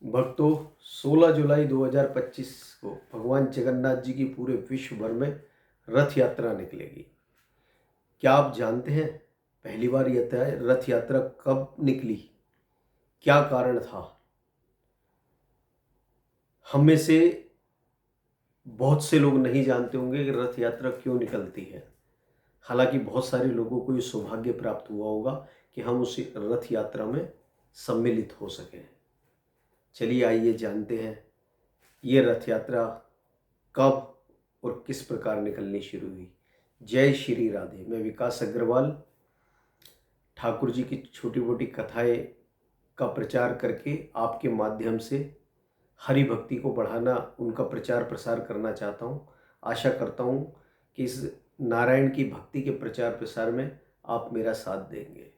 भक्तों, 16 जुलाई 2025 को भगवान जगन्नाथ जी की पूरे विश्व भर में रथ यात्रा निकलेगी। क्या आप जानते हैं पहली बार रथ यात्रा कब निकली? क्या कारण था? हम में से बहुत से लोग नहीं जानते होंगे कि रथ यात्रा क्यों निकलती है। हालांकि बहुत सारे लोगों को ये सौभाग्य प्राप्त हुआ होगा कि हम उस रथ यात्रा में सम्मिलित हो सकें। चलिए आइए जानते हैं ये रथ यात्रा कब और किस प्रकार निकलनी शुरू हुई। जय श्री राधे। मैं विकास अग्रवाल ठाकुर जी की छोटी मोटी कथाएं का प्रचार करके आपके माध्यम से हरि भक्ति को बढ़ाना, उनका प्रचार प्रसार करना चाहता हूँ। आशा करता हूँ कि इस नारायण की भक्ति के प्रचार प्रसार में आप मेरा साथ देंगे।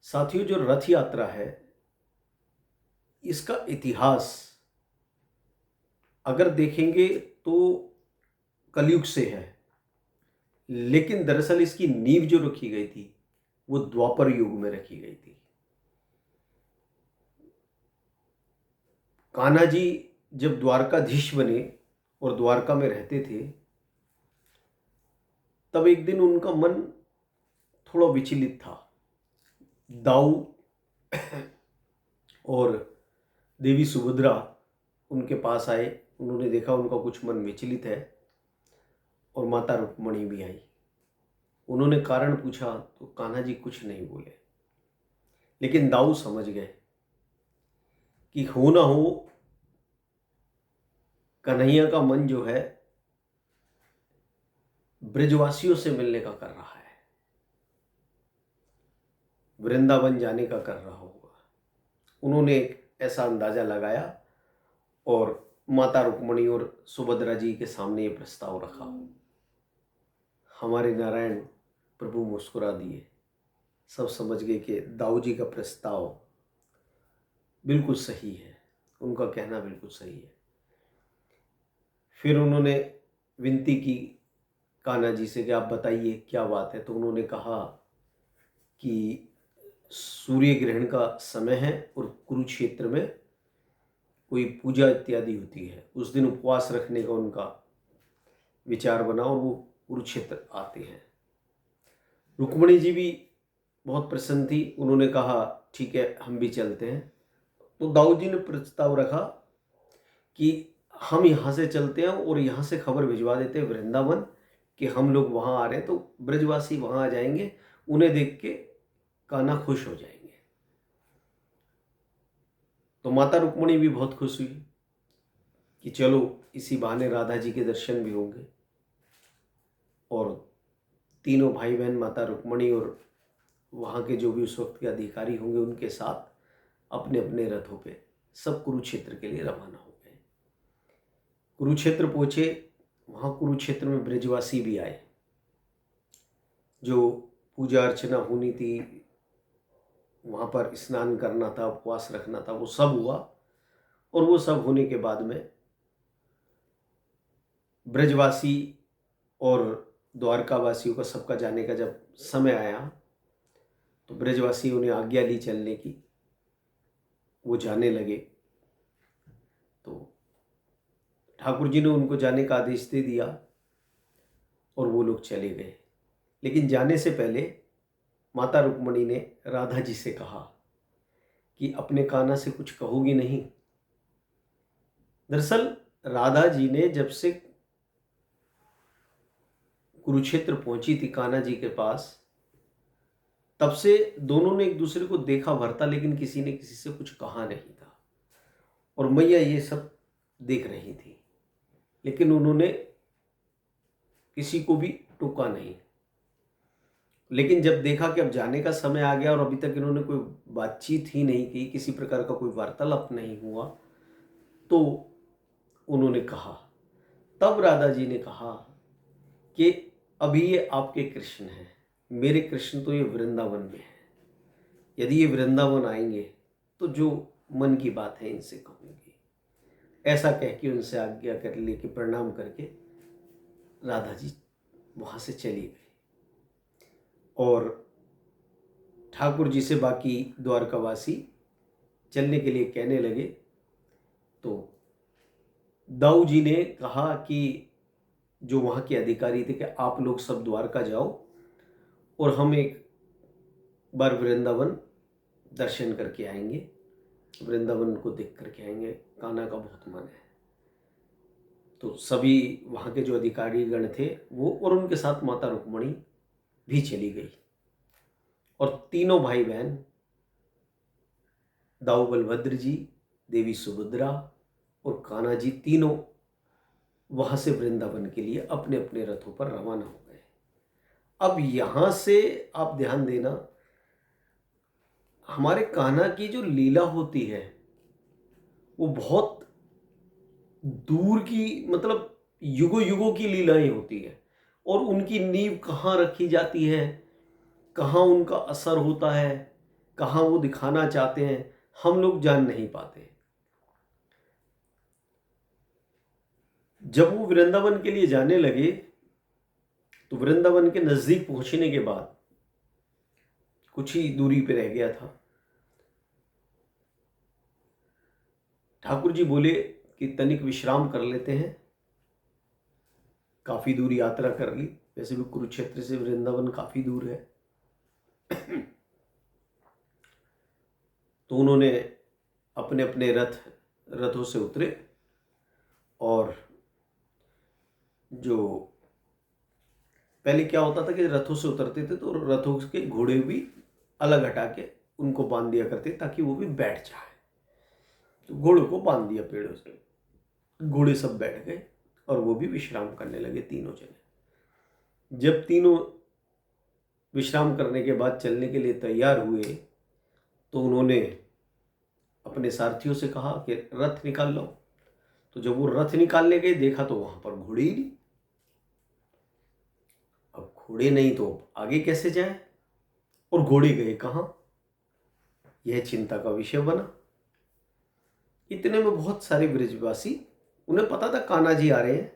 साथियों, जो रथ यात्रा है इसका इतिहास अगर देखेंगे तो कलयुग से है, लेकिन दरअसल इसकी नींव जो रखी गई थी वो द्वापर युग में रखी गई थी। कान्हा जी जब द्वारकाधीश बने और द्वारका में रहते थे, तब एक दिन उनका मन थोड़ा विचलित था। दाऊ और देवी सुभद्रा उनके पास आए। उन्होंने देखा उनका कुछ मन विचलित है और माता रुक्मणी भी आई। उन्होंने कारण पूछा तो कान्हा जी कुछ नहीं बोले, लेकिन दाऊ समझ गए कि हो ना हो कन्हैया का मन जो है ब्रजवासियों से मिलने का कर रहा है, वृंदावन जाने का कर रहा होगा। उन्होंने एक ऐसा अंदाजा लगाया और माता रुक्मणी और सुभद्रा जी के सामने ये प्रस्ताव रखा। हमारे नारायण प्रभु मुस्कुरा दिए। सब समझ गए कि दाऊ जी का प्रस्ताव बिल्कुल सही है, उनका कहना बिल्कुल सही है। फिर उन्होंने विनती की कान्हा जी से कि आप बताइए क्या बात है। तो उन्होंने कहा कि सूर्य ग्रहण का समय है और कुरुक्षेत्र में कोई पूजा इत्यादि होती है। उस दिन उपवास रखने का उनका विचार बना और वो कुरुक्षेत्र आते हैं। रुक्मणी जी भी बहुत प्रसन्न थी। उन्होंने कहा ठीक है, हम भी चलते हैं। तो दाऊ जी ने प्रस्ताव रखा कि हम यहाँ से चलते हैं और यहाँ से खबर भिजवा देते हैं वृंदावन कि हम लोग वहाँ आ रहे हैं, तो ब्रजवासी वहाँ आ जाएंगे, उन्हें देख के कान्हा खुश हो जाएंगे। तो माता रुक्मणी भी बहुत खुश हुई कि चलो इसी बहाने राधा जी के दर्शन भी होंगे। और तीनों भाई बहन माता रुक्मणी और वहाँ के जो भी उस वक्त के अधिकारी होंगे उनके साथ अपने अपने रथों पे सब कुरुक्षेत्र के लिए रवाना हो गए। कुरुक्षेत्र पहुँचे। वहाँ कुरुक्षेत्र में ब्रजवासी भी आए। जो पूजा अर्चना होनी थी, वहाँ पर स्नान करना था, उपवास रखना था, वो सब हुआ। और वो सब होने के बाद में ब्रजवासी और द्वारकावासियों का सबका जाने का जब समय आया तो ब्रजवासियों ने आज्ञा ली चलने की। वो जाने लगे तो ठाकुर जी ने उनको जाने का आदेश दे दिया और वो लोग चले गए। लेकिन जाने से पहले माता रुक्मणी ने राधा जी से कहा कि अपने कान्हा से कुछ कहोगी नहीं। दरअसल राधा जी ने जब से कुरुक्षेत्र पहुंची थी कान्हा जी के पास, तब से दोनों ने एक दूसरे को देखा भरता, लेकिन किसी ने किसी से कुछ कहा नहीं था। और मैया ये सब देख रही थी, लेकिन उन्होंने किसी को भी टोका नहीं। लेकिन जब देखा कि अब जाने का समय आ गया और अभी तक इन्होंने कोई बातचीत ही नहीं की, किसी प्रकार का कोई वार्तालाप नहीं हुआ, तो उन्होंने कहा, तब राधा जी ने कहा कि अभी ये आपके कृष्ण हैं, मेरे कृष्ण तो ये वृंदावन में है। यदि ये वृंदावन आएंगे तो जो मन की बात है इनसे कहूँगी। ऐसा कह के उनसे आज्ञा कर लेके प्रणाम करके राधा जी वहाँ से चली गई। और ठाकुर जी से बाकी द्वारकावासी चलने के लिए कहने लगे तो दाऊ जी ने कहा कि जो वहाँ के अधिकारी थे कि आप लोग सब द्वारका जाओ और हम एक बार वृंदावन दर्शन करके आएंगे, वृंदावन को देख करके आएंगे, कान्हा का बहुत मन है। तो सभी वहाँ के जो अधिकारी गण थे वो और उनके साथ माता रुक्मणी भी चली गई और तीनों भाई बहन दाऊ बलभद्र जी, देवी सुभद्रा और कान्हा जी तीनों वहाँ से वृंदावन के लिए अपने अपने रथों पर रवाना हो गए। अब यहाँ से आप ध्यान देना, हमारे कान्हा की जो लीला होती है वो बहुत दूर की, मतलब युगों युगों की लीलाएं होती है और उनकी नींव कहाँ रखी जाती है, कहाँ उनका असर होता है, कहाँ वो दिखाना चाहते हैं, हम लोग जान नहीं पाते। जब वो वृंदावन के लिए जाने लगे तो वृंदावन के नजदीक पहुंचने के बाद कुछ ही दूरी पे रह गया था, ठाकुर जी बोले कि तनिक विश्राम कर लेते हैं, काफी दूर यात्रा कर ली, वैसे भी कुरुक्षेत्र से वृंदावन काफी दूर है। तो उन्होंने अपने अपने रथों से उतरे और जो पहले क्या होता था कि रथों से उतरते थे तो रथों के घोड़े भी अलग हटा के उनको बांध दिया करते ताकि वो भी बैठ जाए। तो घोड़ों को बांध दिया पेड़ों से, घोड़े सब बैठ गए और वो भी विश्राम करने लगे तीनों जने। जब तीनों विश्राम करने के बाद चलने के लिए तैयार हुए तो उन्होंने अपने सारथियों से कहा कि रथ निकाल लो। तो जब वो रथ निकालने गए देखा तो वहां पर घोड़े ही नहीं। अब घोड़े नहीं तो आगे कैसे जाए और घोड़े गए कहां, यह चिंता का विषय बना। इतने में बहुत सारे ब्रजवासी, उन्हें पता था कान्हा जी आ रहे हैं,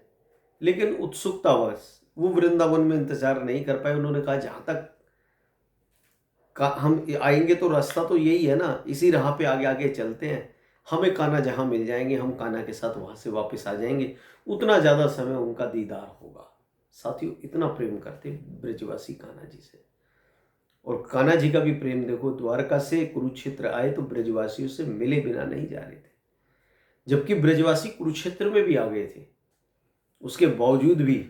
लेकिन उत्सुकतावश वो वृंदावन में इंतजार नहीं कर पाए। उन्होंने कहा जहां तक हम आएंगे तो रास्ता तो यही है ना, इसी राह पे आगे आगे चलते हैं, हमें कान्हा जहां मिल जाएंगे हम कान्हा के साथ वहां से वापस आ जाएंगे, उतना ज्यादा समय उनका दीदार होगा। साथियों, इतना प्रेम करते ब्रजवासी कान्हा जी से। और कान्हा जी का भी प्रेम देखो, द्वारका से कुरुक्षेत्र आए तो ब्रजवासियों से मिले बिना नहीं जा रहे थे, जबकि ब्रजवासी कुरुक्षेत्र में भी आ गए थे। उसके बावजूद भी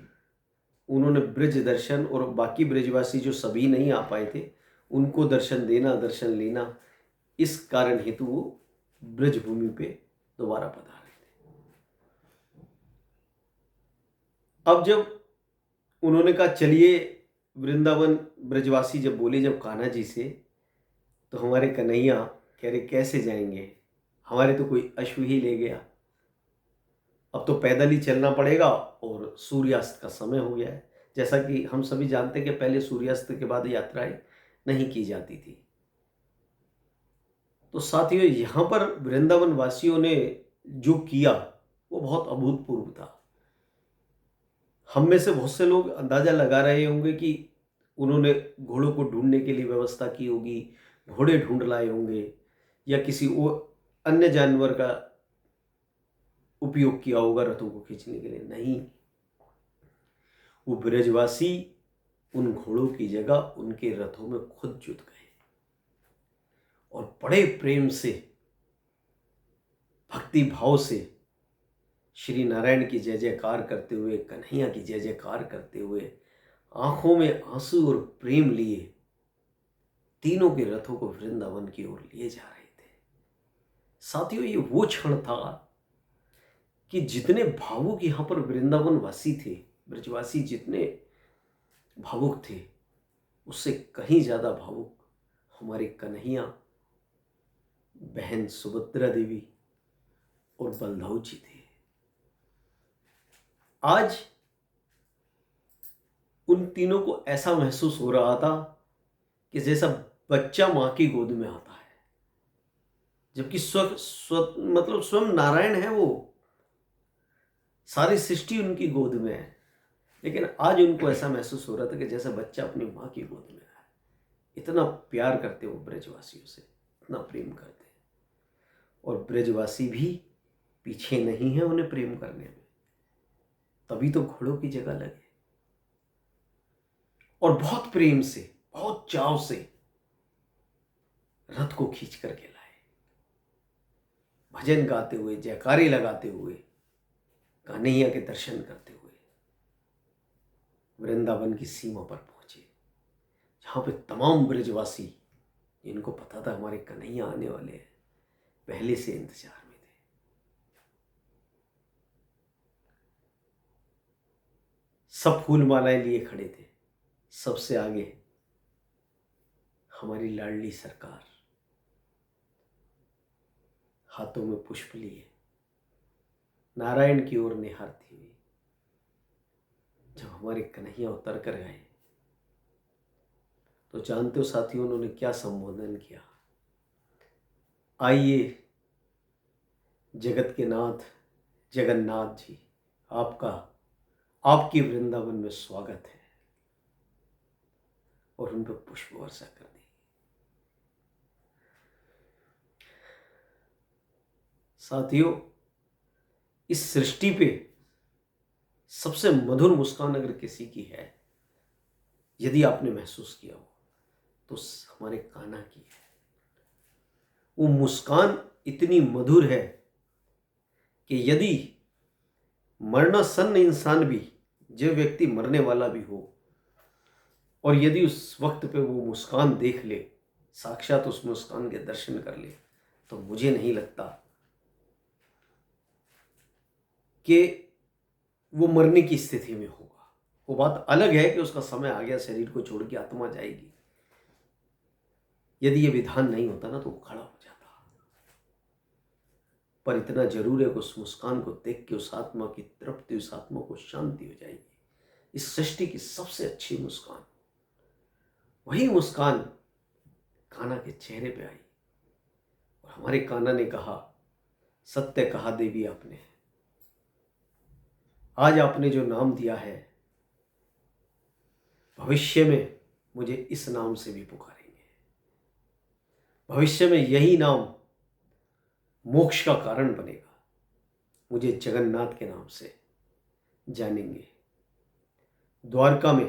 उन्होंने ब्रज दर्शन, और बाकी ब्रजवासी जो सभी नहीं आ पाए थे उनको दर्शन देना, दर्शन लेना, इस कारण हेतु वो ब्रज भूमि पे दोबारा पधारे थे। अब जब उन्होंने कहा चलिए वृंदावन, ब्रजवासी जब बोले जब कान्हा जी से, तो हमारे कन्हैया कह रहे कैसे जाएंगे, हमारे तो कोई अश्व ही ले गया, अब तो पैदल ही चलना पड़ेगा और सूर्यास्त का समय हो गया है। जैसा कि हम सभी जानते हैं कि पहले सूर्यास्त के बाद यात्राएं नहीं की जाती थी। तो साथियों, यहां पर वृंदावन वासियों ने जो किया वो बहुत अभूतपूर्व था। हम में से बहुत से लोग अंदाजा लगा रहे होंगे कि उन्होंने घोड़ों को ढूंढने के लिए व्यवस्था की होगी, घोड़े ढूंढ लाए होंगे या किसी अन्य जानवर का उपयोग किया होगा रथों को खींचने के लिए। नहीं, वो ब्रजवासी उन घोड़ों की जगह उनके रथों में खुद जुट गए और बड़े प्रेम से, भक्ति भाव से श्री नारायण की जय जयकार करते हुए, कन्हैया की जय जयकार करते हुए, आंखों में आंसू और प्रेम लिए तीनों के रथों को वृंदावन की ओर लिए जा रहे थे। साथियों, ये वो क्षण था कि जितने भावुक यहां पर वृंदावन वासी थे, ब्रजवासी जितने भावुक थे, उससे कहीं ज्यादा भावुक हमारे कन्हैया, बहन सुभद्रा देवी और बलदाऊ जी थे। आज उन तीनों को ऐसा महसूस हो रहा था कि जैसा बच्चा मां की गोद में आता है, जबकि मतलब स्वयं नारायण है, वो सारी सृष्टि उनकी गोद में है, लेकिन आज उनको ऐसा महसूस हो रहा था कि जैसा बच्चा अपनी मां की गोद में है। इतना प्यार करते वो ब्रजवासियों से, इतना प्रेम करते। और ब्रजवासी भी पीछे नहीं है उन्हें प्रेम करने में। तभी तो घोड़ों की जगह लगे और बहुत प्रेम से, बहुत चाव से रथ को खींच करके लाए, भजन गाते हुए, जयकारे लगाते हुए, कन्हैया के दर्शन करते हुए वृंदावन की सीमा पर पहुंचे, जहां पे तमाम ब्रजवासी, इनको पता था हमारे कन्हैया आने वाले हैं, पहले से इंतजार में थे। सब फूल मालाएं लिए खड़े थे। सबसे आगे हमारी लाडली सरकार, हाथों में पुष्प लिए, नारायण की ओर निहारती हुई। जब हमारे कन्हैया उतर कर गए तो जानते हो साथियों उन्होंने क्या संबोधन किया? आइए जगत के नाथ जगन्नाथ जी, आपकी वृंदावन में स्वागत है। और उन पर पुष्प वर्षा कर दी। साथियों, इस सृष्टि पे सबसे मधुर मुस्कान अगर किसी की है, यदि आपने महसूस किया हो, तो हमारे कान्हा की है। वो मुस्कान इतनी मधुर है कि यदि मरणासन्न इंसान भी, जो व्यक्ति मरने वाला भी हो, और यदि उस वक्त पे वो मुस्कान देख ले, साक्षात उस मुस्कान के दर्शन कर ले, तो मुझे नहीं लगता कि वो मरने की स्थिति में होगा। वो बात अलग है कि उसका समय आ गया, शरीर को छोड़ के आत्मा जाएगी। यदि ये विधान नहीं होता ना तो वो खड़ा हो जाता। पर इतना जरूर है कि उस मुस्कान को देख के उस आत्मा की तृप्ति, उस आत्मा को शांति हो जाएगी। इस सृष्टि की सबसे अच्छी मुस्कान, वही मुस्कान कान्हा के चेहरे पे आई। और हमारे कान्हा ने कहा, सत्य कहा देवी आपने, आज आपने जो नाम दिया है, भविष्य में मुझे इस नाम से भी पुकारेंगे। भविष्य में यही नाम मोक्ष का कारण बनेगा। मुझे जगन्नाथ के नाम से जानेंगे। द्वारका में,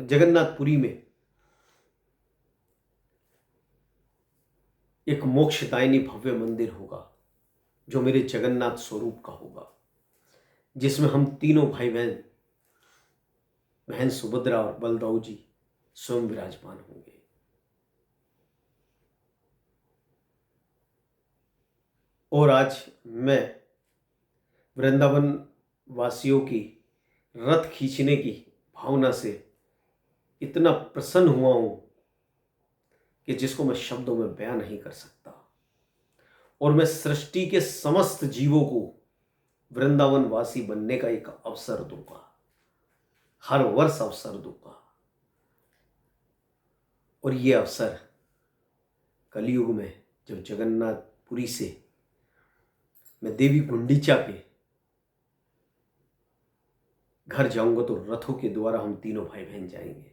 जगन्नाथपुरी में एक मोक्षदायिनी भव्य मंदिर होगा, जो मेरे जगन्नाथ स्वरूप का होगा, जिसमें हम तीनों भाई बहन सुभद्रा और बलदाऊ जी स्वयं विराजमान होंगे। और आज मैं वृंदावन वासियों की रथ खींचने की भावना से इतना प्रसन्न हुआ हूं कि जिसको मैं शब्दों में बयां नहीं कर सकता। और मैं सृष्टि के समस्त जीवों को वृंदावन वासी बनने का एक अवसर दूंगा, हर वर्ष अवसर दूंगा। और ये अवसर कलयुग में जब जगन्नाथपुरी से मैं देवी गुंडीचा के घर जाऊंगा, तो रथों के द्वारा हम तीनों भाई बहन जाएंगे।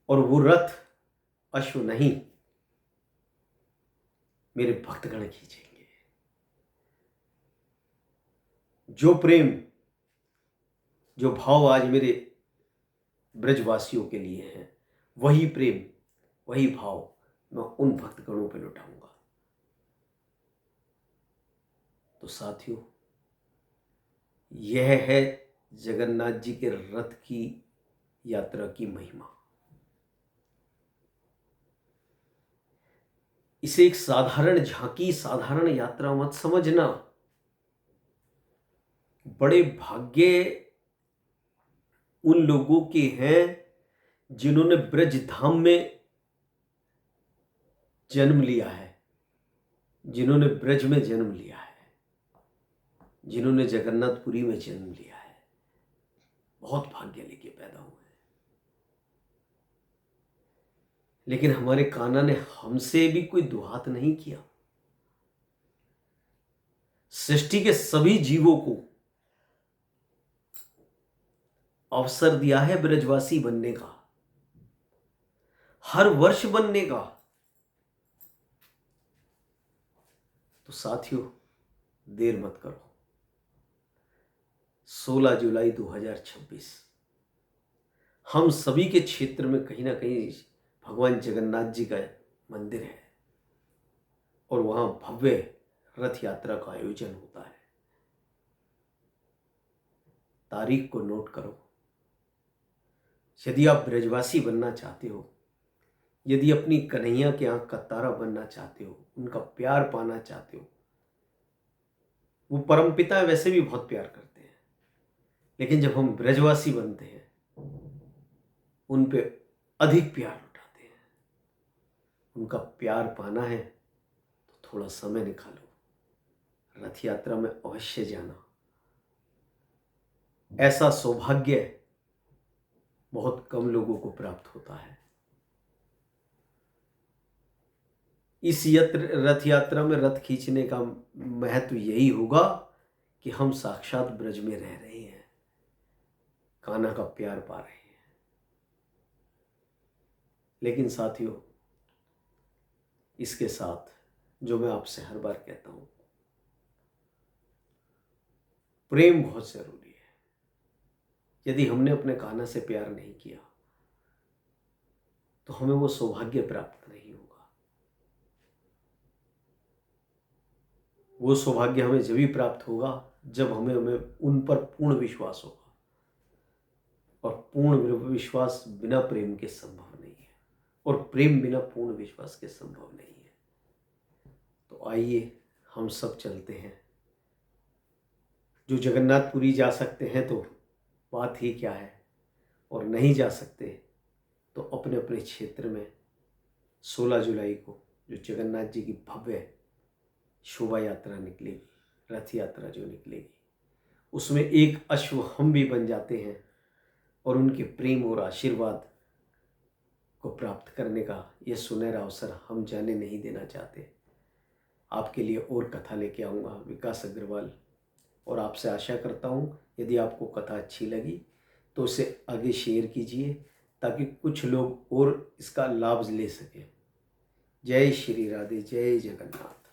और वो रथ अश्व नहीं, मेरे भक्तगण खींचेंगे। जो प्रेम, जो भाव आज मेरे ब्रजवासियों के लिए है, वही प्रेम, वही भाव मैं उन भक्तगणों पर लुटाऊंगा। तो साथियों, यह है जगन्नाथ जी के रथ की यात्रा की महिमा। इसे एक साधारण झांकी, साधारण यात्रा मत समझना। बड़े भाग्य उन लोगों के हैं जिन्होंने ब्रज धाम में जन्म लिया है, जिन्होंने ब्रज में जन्म लिया है, जिन्होंने जगन्नाथपुरी में जन्म लिया है। बहुत भाग्य लेके पैदा हुए हैं। लेकिन हमारे कान्हा ने हमसे भी कोई दुहात नहीं किया। सृष्टि के सभी जीवों को अवसर दिया है ब्रजवासी बनने का, हर वर्ष बनने का। तो साथियों देर मत करो। 16 जुलाई 2026 हम सभी के क्षेत्र में कहीं ना कहीं भगवान जगन्नाथ जी का मंदिर है और वहां भव्य रथ यात्रा का आयोजन होता है। तारीख को नोट करो। यदि आप ब्रजवासी बनना चाहते हो, यदि अपनी कन्हैया के आंख का तारा बनना चाहते हो, उनका प्यार पाना चाहते हो, वो परमपिता वैसे भी बहुत प्यार करते हैं, लेकिन जब हम ब्रजवासी बनते हैं उन पे अधिक प्यार लुटाते हैं। उनका प्यार पाना है तो थोड़ा समय निकालो, रथ यात्रा में अवश्य जाना। ऐसा सौभाग्य बहुत कम लोगों को प्राप्त होता है। इस रथ यात्रा में रथ खींचने का महत्व यही होगा कि हम साक्षात ब्रज में रह रहे हैं, कान्हा का प्यार पा रहे हैं। लेकिन साथियों, इसके साथ जो मैं आपसे हर बार कहता हूं, प्रेम बहुत जरूरी है। यदि हमने अपने कान्हा से प्यार नहीं किया तो हमें वो सौभाग्य प्राप्त नहीं होगा। वो सौभाग्य हमें जब भी प्राप्त होगा जब हमें उन पर पूर्ण विश्वास होगा, और पूर्ण विश्वास बिना प्रेम के संभव नहीं है, और प्रेम बिना पूर्ण विश्वास के संभव नहीं है। तो आइए हम सब चलते हैं। जो जगन्नाथपुरी जा सकते हैं तो बात ही क्या है, और नहीं जा सकते तो अपने अपने क्षेत्र में 16 जुलाई को जो जगन्नाथ जी की भव्य शोभा यात्रा निकलेगी, रथ यात्रा जो निकलेगी, उसमें एक अश्व हम भी बन जाते हैं और उनके प्रेम और आशीर्वाद को प्राप्त करने का यह सुनहरा अवसर हम जाने नहीं देना चाहते। आपके लिए और कथा लेके आऊँगा, विकास अग्रवाल, और आपसे आशा करता हूँ यदि आपको कथा अच्छी लगी तो उसे आगे शेयर कीजिए ताकि कुछ लोग और इसका लाभ ले सकें। जय श्री राधे, जय जगन्नाथ।